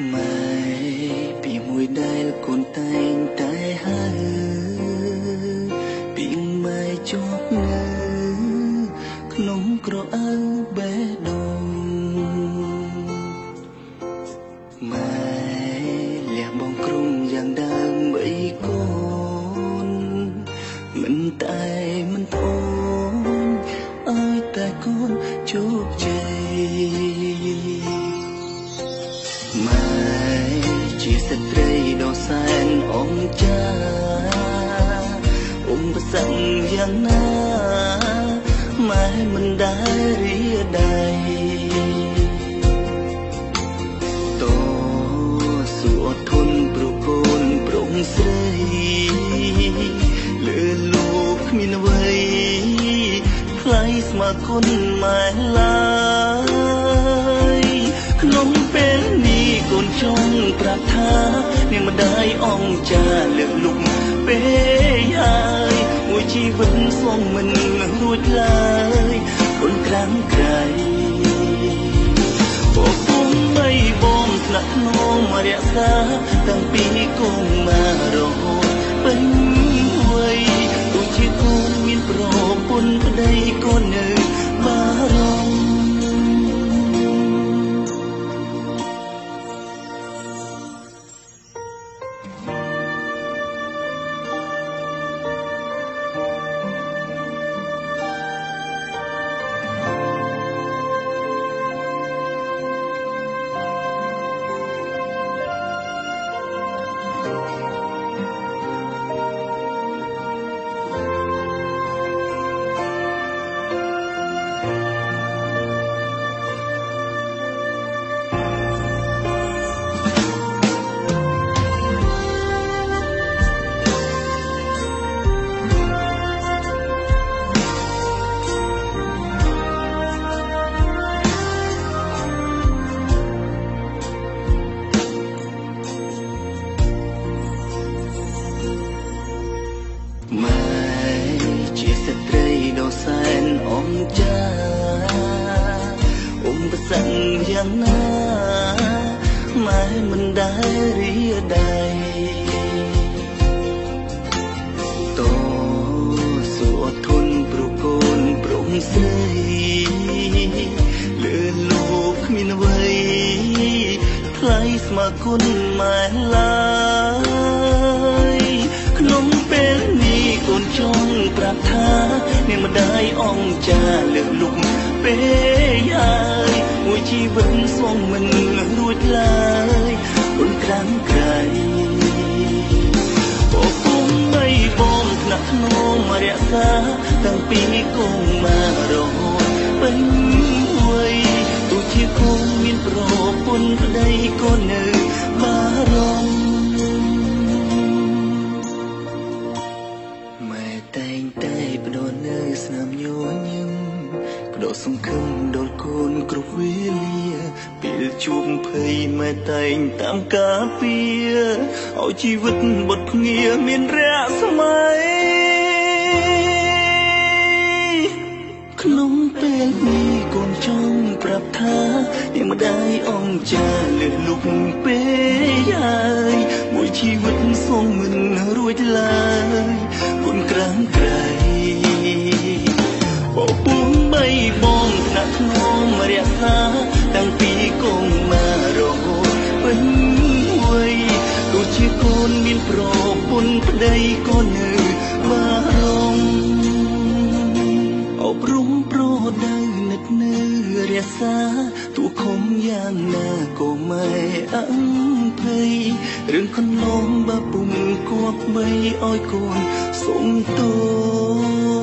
ម៉ែពីមួយដែលកូនតែងតែហើពីម៉ែជាប់នៅក្នុងក្រអៅបេះដូងម៉ែលះបងគ្រុំយ៉ាងដើមអីកូនមិនតែមិនធន់ឲ្យតែកូនជោគជ័យម៉ែជាស្ត្រីដ៏សែនអង្ចាឧបសគ្គយ៉ាងណាម៉ែមិនដែលរាដៃតស៊ូអត់ធន់ព្រោះកូនប្រុងស្រីលើលោកគ្មានអ្វីថ្លៃស្មើគុណម៉ែឡើយក្នុងពេលនេះកូនចង់ប្រាប់ថានាងម្ដាយអង្ចាលើកលុកពេកហើយមួយជីវិតសងមិនរួចឡើយកូនក្រាំក្រៃបងពុំបីបងស្នាក់ក្នុងរក្សាតាំងពីកូនមករហូតពេញវ័យទោះជាកូនមានប្រពន្ធប្តីកូននៅបារម្ភម៉ែជាស្ត្រីដ៏សែនអង្ចាឧបសគ្គយ៉ាងណាម៉ែមិនដែលរាដៃតស៊ូអត់ធន់ព្រោះកូនប្រុងស្រីលើលោកគ្មានអ្វីថ្លៃស្មើគុណម៉ែឡើយក្នុងពេលនេះកូនចង់ប្រាប់ថានាងម្ដាយអង្ចាលើកលុកពេកហើយមួយជីវិតសងមិនរួចឡើយកូនក្រាំក្រៃបងពុំបីបងថ្នាក់ក្នុងរក្សាតាំងពីកូនមករហូតពេញវ័យទោះជាកូនមានប្រពន្ធប្តីកូននៅបារម្ភតែងតែផ្ដោតនៅស្នាមញញឹមផ្ដោតសង្ឃឹមដល់កូនគ្រប់វេលាពេលជួបភ័យម៉ែតែងតាមការពារឲ្យជីវិតបត់ភ្ងាមានរស្មីក្នុងពេលនេះកូនចង់ប្រាប់ថានាងម្ដាយអង្ចាលើកលុកពេកហើយមួយជីវិតសងមិនរួចឡើយកូនក្រាំក្រៃបពុំបីបងថ្នាក់ក្នុងរក្សាតាំងពីកូនមករហូតពេញវ័យទោះជាកូនមានប្រពន្ធប្តីកូននៅបារម្ភអប់រំប្រដៅនិតនៅរក្សាទូខំយ៉ាងណាក៏មិនអភ័យរឿងកន្លងបើពុំគួបបីឲ្យកូនសុំទោស